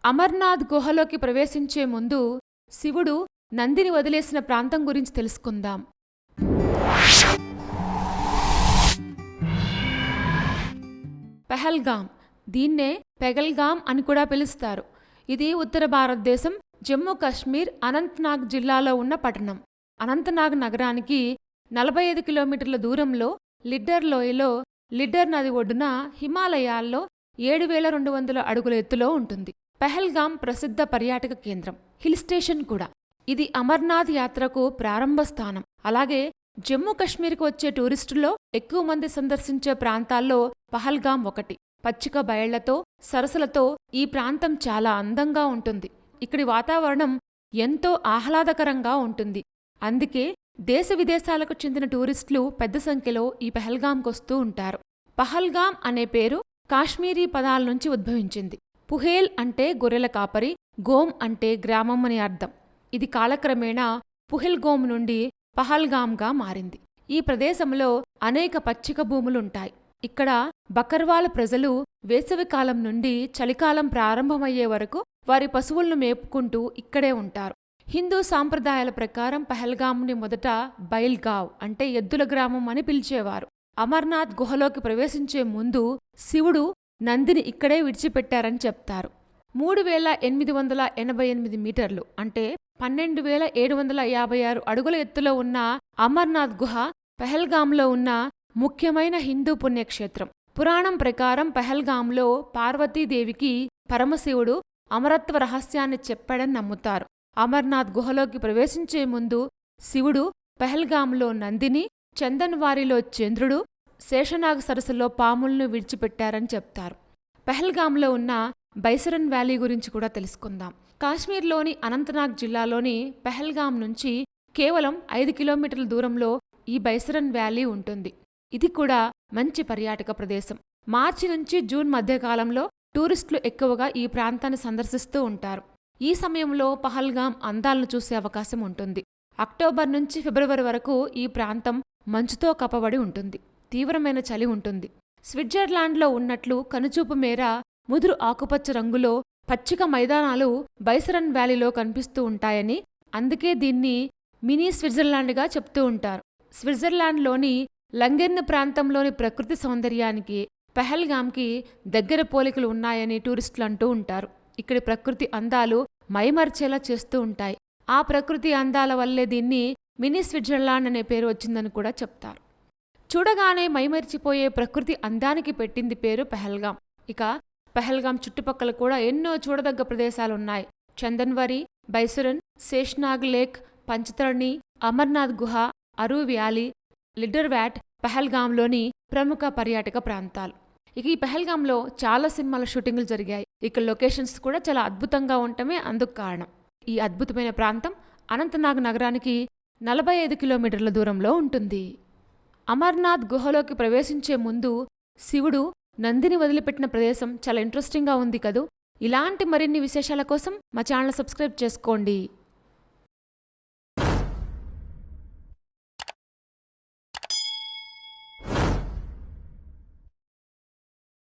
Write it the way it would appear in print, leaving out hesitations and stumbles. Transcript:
అమర్నాథ్ గుహలోకి ప్రవేశించే ముందు శివుడు నందిని వదిలేసిన ప్రాంతం గురించి తెలుసుకుందాం. పెహల్గాం, దీన్నే పెగల్గాం అని కూడా పిలుస్తారు. ఇది ఉత్తర భారతదేశం, జమ్మూ కాశ్మీర్, అనంతనాగ్ జిల్లాలో ఉన్న పట్టణం. అనంతనాగ్ నగరానికి 45 కిలోమీటర్ల దూరంలో లిడ్డర్ లోయలో లిడ్డర్ నది ఒడ్డున హిమాలయాల్లో 7200 అడుగుల ఎత్తులో ఉంటుంది. పెహల్గాం ప్రసిద్ధ పర్యాటక కేంద్రం, హిల్ స్టేషన్ కూడా. ఇది అమర్నాథ్ యాత్రకు ప్రారంభ స్థానం. అలాగే జమ్మూ కశ్మీర్కు వచ్చే టూరిస్టుల్లో ఎక్కువ మంది సందర్శించే ప్రాంతాల్లో పహల్గాం ఒకటి. పచ్చిక బయళ్లతో, సరస్సులతో ఈ ప్రాంతం చాలా అందంగా ఉంటుంది. ఇక్కడి వాతావరణం ఎంతో ఆహ్లాదకరంగా ఉంటుంది. అందుకే దేశ విదేశాలకు చెందిన టూరిస్టులు పెద్ద సంఖ్యలో ఈ పెహల్గాంకొస్తూ ఉంటారు. పహల్గాం అనే పేరు కాశ్మీరీ పదాల నుంచి ఉద్భవించింది. పుహేల్ అంటే గొర్రెల కాపరి, గోమ్ అంటే గ్రామం అని అర్థం. ఇది కాలక్రమేణా పుహెల్గోమ్ నుండి పహల్గాంగా మారింది. ఈ ప్రదేశంలో అనేక పచ్చిక భూములుంటాయి. ఇక్కడ బకర్వాల్ ప్రజలు వేసవికాలం నుండి చలికాలం ప్రారంభమయ్యే వరకు వారి పశువులను మేపుకుంటూ ఇక్కడే ఉంటారు. హిందూ సాంప్రదాయాల ప్రకారం పహల్గాంని మొదట బైల్గావ్ అంటే ఎద్దుల గ్రామం అని పిలిచేవారు. అమర్నాథ్ గుహలోకి ప్రవేశించే ముందు శివుడు నందిని ఇక్కడే విడిచిపెట్టారని చెప్తారు. 3888 మీటర్లు అంటే 12756 అడుగుల ఎత్తులో ఉన్న అమర్నాథ్ గుహ పెహల్గాంలో ఉన్న ముఖ్యమైన హిందూ పుణ్యక్షేత్రం. పురాణం ప్రకారం పెహల్గాంలో పార్వతీదేవికి పరమశివుడు అమరత్వ రహస్యాన్ని చెప్పాడని నమ్ముతారు. అమర్నాథ్ గుహలోకి ప్రవేశించే ముందు శివుడు పెహల్గాంలో నందిని, చందన్వారిలో చంద్రుడు, శేషనాగ్ సరస్సులో పాములను విడిచిపెట్టారని చెప్తారు. పెహల్గాంలో ఉన్న బైసరన్ వ్యాలీ గురించి కూడా తెలుసుకుందాం. కాశ్మీర్లోని అనంతనాగ్ జిల్లాలోని పెహల్గాం నుంచి కేవలం 5 కిలోమీటర్ల దూరంలో ఈ బైసరన్ వ్యాలీ ఉంటుంది. ఇది కూడా మంచి పర్యాటక ప్రదేశం. మార్చి నుంచి జూన్ మధ్యకాలంలో టూరిస్టులు ఎక్కువగా ఈ ప్రాంతాన్ని సందర్శిస్తూ ఉంటారు. ఈ సమయంలో పహల్గాం అందాలను చూసే అవకాశం ఉంటుంది. అక్టోబర్ నుంచి ఫిబ్రవరి వరకు ఈ ప్రాంతం మంచుతో కప్పబడి ఉంటుంది. తీవ్రమైన చలి ఉంటుంది. స్విట్జర్లాండ్లో ఉన్నట్లు కనుచూపు మేర ముదురు ఆకుపచ్చ రంగులో పచ్చిక మైదానాలు బైసరన్ వ్యాలీలో కనిపిస్తూ ఉంటాయని, అందుకే దీన్ని మినీ స్విట్జర్లాండ్గా చెప్తూ ఉంటారు. స్విట్జర్లాండ్లోని లంగెర్న్ ప్రాంతంలోని ప్రకృతి సౌందర్యానికి పెహల్గాంకి దగ్గర పోలికలు ఉన్నాయని టూరిస్టులు అంటూ ఉంటారు. ఇక్కడి ప్రకృతి అందాలు మైమర్చేలా చేస్తూ ఉంటాయి. ఆ ప్రకృతి అందాల వల్లే దీన్ని మినీ స్విట్జర్లాండ్ అనే పేరు వచ్చిందని కూడా చెప్తారు. చూడగానే మైమరిచిపోయే ప్రకృతి అందానికి పెట్టింది పేరు పెహల్గాం. ఇక పెహల్గాం చుట్టుపక్కల కూడా ఎన్నో చూడదగ్గ ప్రదేశాలున్నాయి. చందన్వరి, బైసరన్, శేష్నాగ్ లేక్, పంచతర్ణి, అమర్నాథ్ గుహ, అరు వ్యాలీ, లిడ్డర్ వ్యాట్ పెహల్గాంలోని ప్రముఖ పర్యాటక ప్రాంతాలు. ఇక ఈ పెహల్గాంలో చాలా సినిమాల షూటింగులు జరిగాయి. ఇక్కడ లొకేషన్స్ కూడా చాలా అద్భుతంగా ఉండటమే అందుకు కారణం. ఈ అద్భుతమైన ప్రాంతం అనంతనాగ్ నగరానికి 45 కిలోమీటర్ల దూరంలో ఉంటుంది. అమర్నాథ్ గుహలోకి ప్రవేశించే ముందు శివుడు నందిని వదిలిపెట్టిన ప్రదేశం చాలా ఇంట్రెస్టింగ్గా ఉంది కదూ. ఇలాంటి మరిన్ని విశేషాల కోసం మా ఛానల్ సబ్స్క్రైబ్ చేసుకోండి.